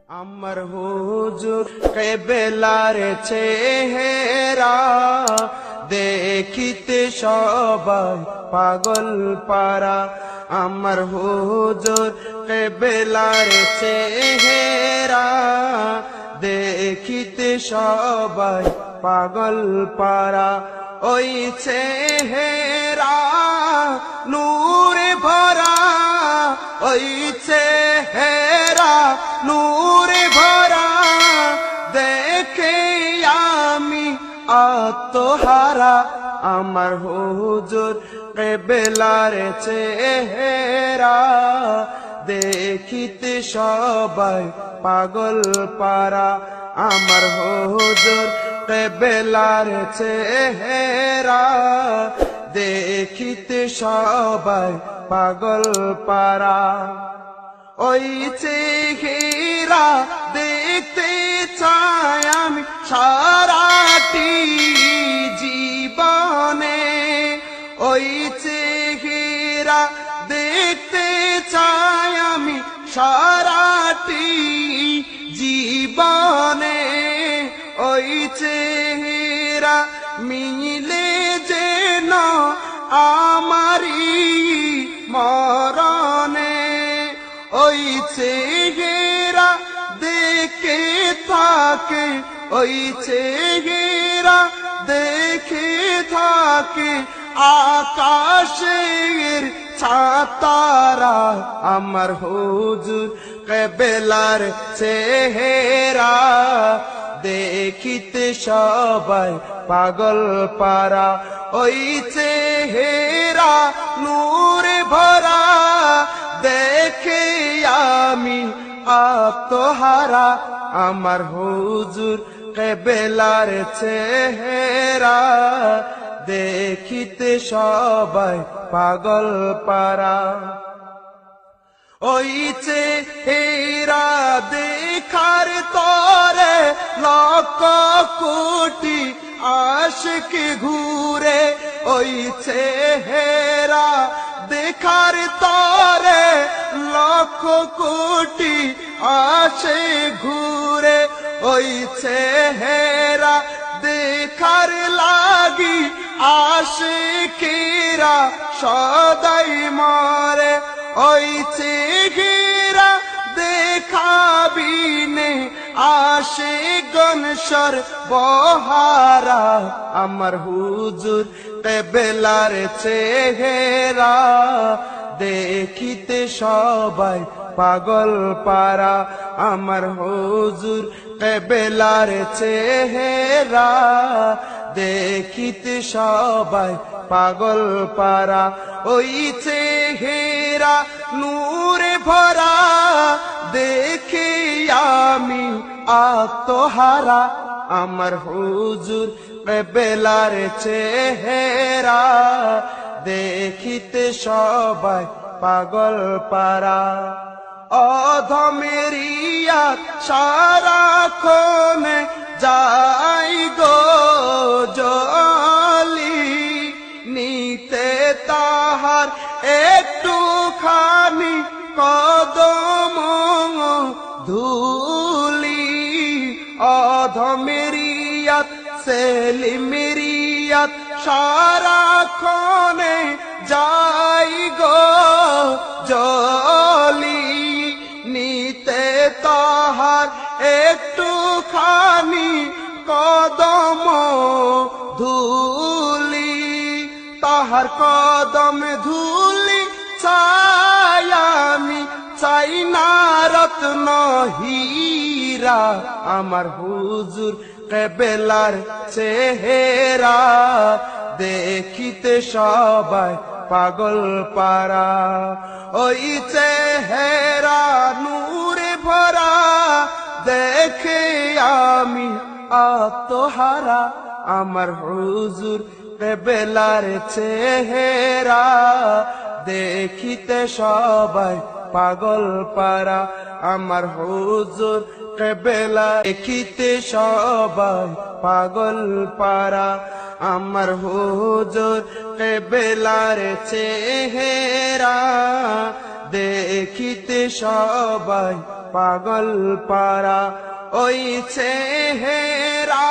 আমার হুজুর কেবেলার চেহারা দেখিতে সবাই পাগল পারা। আমার হুজুর কেবেলার চেহারা দেখিতে সবাই পাগল পারা। ওই চেহারা নূরে ভরা, ওই চেহারা নূরে ভরা, দেখে আমি আত্মহারা। আমার হুজুর কেবেলার চেহারা দেখিতে সবাই পাগল পারা। আমার হুজুর কেবেলার চেহারা দেখিতে সবাই পাগল পারা। ওই চেহারা দেখতে চাই আমি সারাটি জীবনে, ওই চেহারা দেখতে চাই আমি সারাটি জীবনে। ওই চেহারা মিলে যেন আমারি মরণে, ওই চেহারা দেখে থাকে, ওই চেহারা দেখে থাকে আকাশের ছাতারা। আমার হুজুর কেবেলার চেহারা দেখিতে সবাই পাগল পারা। ওই চেহারা নূরে ভরা, দেখে আমি আত্মহারা। আমার হুজুর কেবেলার চেহারা দেখিতে সবাই পাগল পারা। ওই চেহারা দেখার তরে লক্ষ কোটি আশিক ঘুরে, ওই চেহারা দেখার তরে লক্ষ কোটি আশিক ঘুরে। ওই চেহারা দেখার লাগি আশিকেরা সদাই মরে। ওই চেহারা দেখাবিনে আশিকগণ সর্বহারা। আমার হুজুর কেবেলার চেহারা দেখিতে সবাই পাগল পারা। আমার হুজুর কেবেলার চেহারা দেখিতে সবাই পাগল পারা। ওই চেহারা নূরে ভরা, দেখে আমি আত্মহারা। আমার হুজুর কেবেলার চেহারা দেখিতে সবাই পাগল পারা। অধমেরিয়া সারাক্ষণে যাই গো জলি, নিতে তাহার একটুখানি কদম ধুলি। অধমেরিয়াত সেলিমেরিয়াত সারাক্ষণে যাই গো জলি, নিতে তাহার একটুখানি কদম ধুলি। তাহার কদম ধুলি চাই আমি, চাই না রত্ন হীরা। আমার হুজুর কেবেলার চেহারা দেখিতে সবাই পাগল পারা। ওই চেহারা নূরে ভরা, দেখে আমি আত্মহারা। আমার হুজুর কেবেলার চেহারা দেখিতে সবাই পাগল পারা। আমার হুজুর কেবেলা দেখিতে সবাই পাগল পারা। আমার হুজুর কেবেলার চেহারা দেখিতে সবাই পাগল পারা ওই চেহারা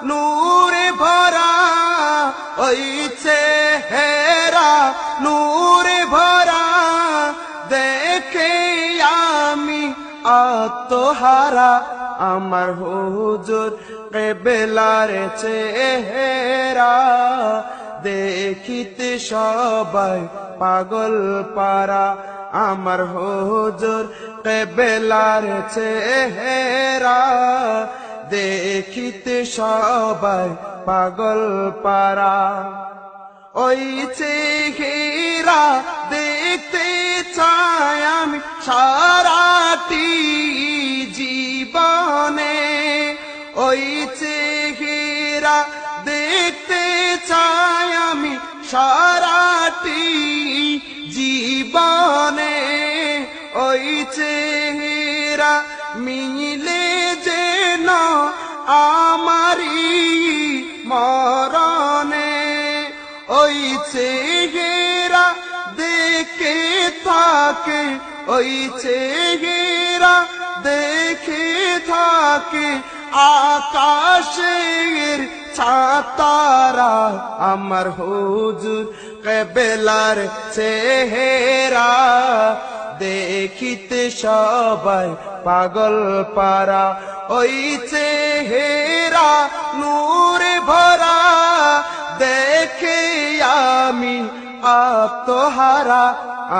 নূরে ভরা ওই চেহারা নূরে ভরা দেখে আমি আত্মহারা আমার হুজুর কেবলার চেহারা দেখিতে সবাই পাগল পারা আমার হুজুর কেবলার চেহারা দেখিতে সবাই পাগল পারা ওই চেহারা দেখতে চাই আমি সারাটি জীবনে ওই চেহারা দেখতে চাই আমি সারাটি জীবনে ওই চেহারা মিলে যেন আমারি মরণে ওই চেহারা দেখে থাকে ওই চেহারা দেখে থাকে আকাশের ছাতারা আমার হুজুর কেবলার চেহারা দেখিতে সবাই পাগল পারা ওই চেহারা নূরে ভরা দেখে আমি আত্মহারা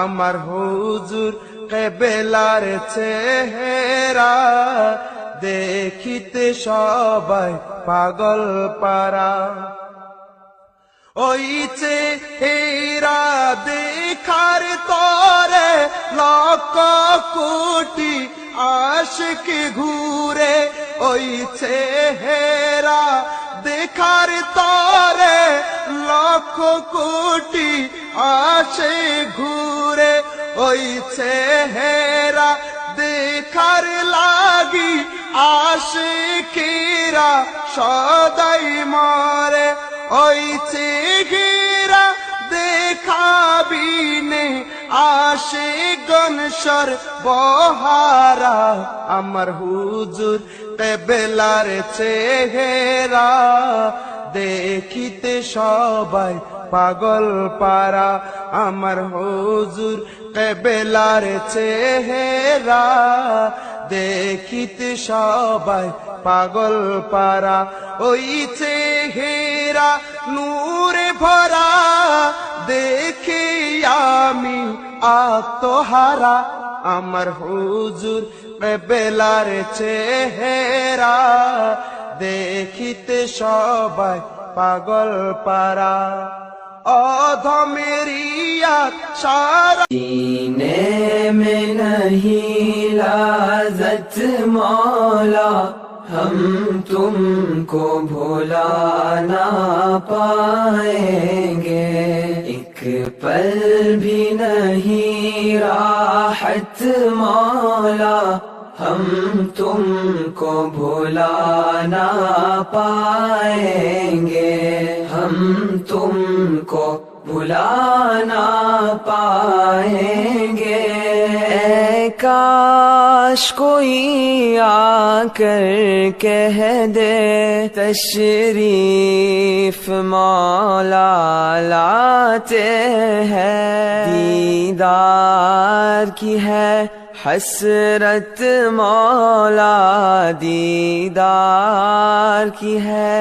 আমার হুজুর কেবলার চেহারা দেখিতে সবাই পাগল পারা ওই চেহারা দেখার তরে লক্ষ কোটি আশিক ঘুরে ওই চেহারা দেখার তরে লক্ষ কোটি আশিক ঘুরে ওই চেহারা দেখার লাগি আশিকেরা সদাই মরে ওই চেহারা দেখাবিনে আশিকগণ সর্বহারা আমার হুজুর কেবলার চেহারা দেখিতে সবাই পাগল পারা আমার হুজুর কেবলার চেহারা দেখিতে সবাই পাগল পারা ওই চেহারা নূরে ভরা দেখে আমি আত্মহারা আমার হুজুর কেবলার চেহারা দেখিতে সবাই পাগল পারা অধমেরিয়া সারা सीने में नहीं लाजत मौला हम तुमको भुला ना पाएंगे एक पल भी नहीं राहत मौला हम तुमको भुला ना पाएंगे हम तुमको भुला ना पाएंगे ऐ काश कोई आकर कह दे तशरीफ मौला लाते हैं दीदार की है हसरत मौला दीदार की है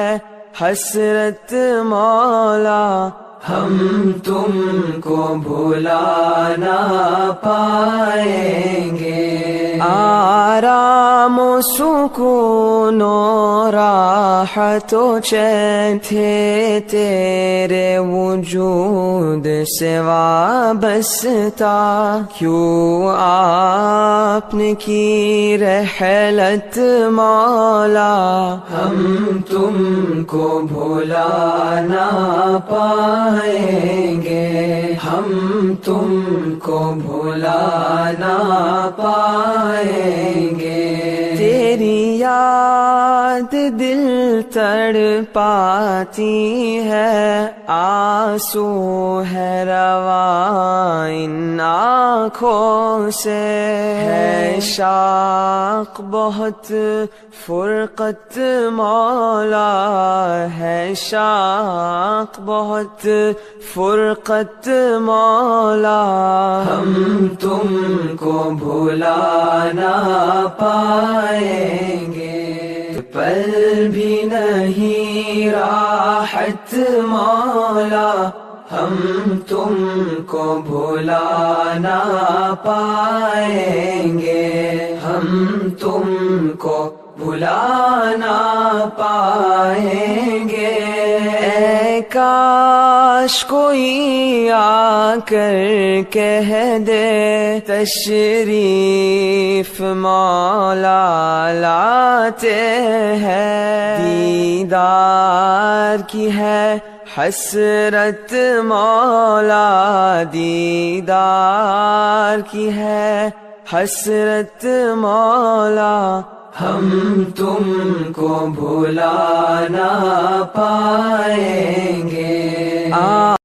हसरत मौला हम तुमको भुला ना पाएंगे आराम सुकून राहत चैन थे तेरे वजूद से वाबस्ता क्यों आपने की रहलत मौला हम तुमको भुला ना पाएंगे हम तुमको भुला ना पाएंगे तेरी याद दिल تڑ پاتی ہے، آنسو ہے رواں ان آنکھوں سے، ہے شاق بہت فرقت مولا، ہے شاق بہت فرقت مولا، ہم تم کو بھلا نہ پائیں گے، پل بھی نہیں راحت مولا، ہم تم کو بھلا نہ پائیں گے، ہم تم کو بھلا نہ پائیں گے، اے کاش کوئی آ کر کہہ دے تشریف مولا لاتے ہیں، دیدار کی ہے حسرت مولا، دیدار کی ہے حسرت مولا، ہم تم کو بھلا نہ پائیں گے۔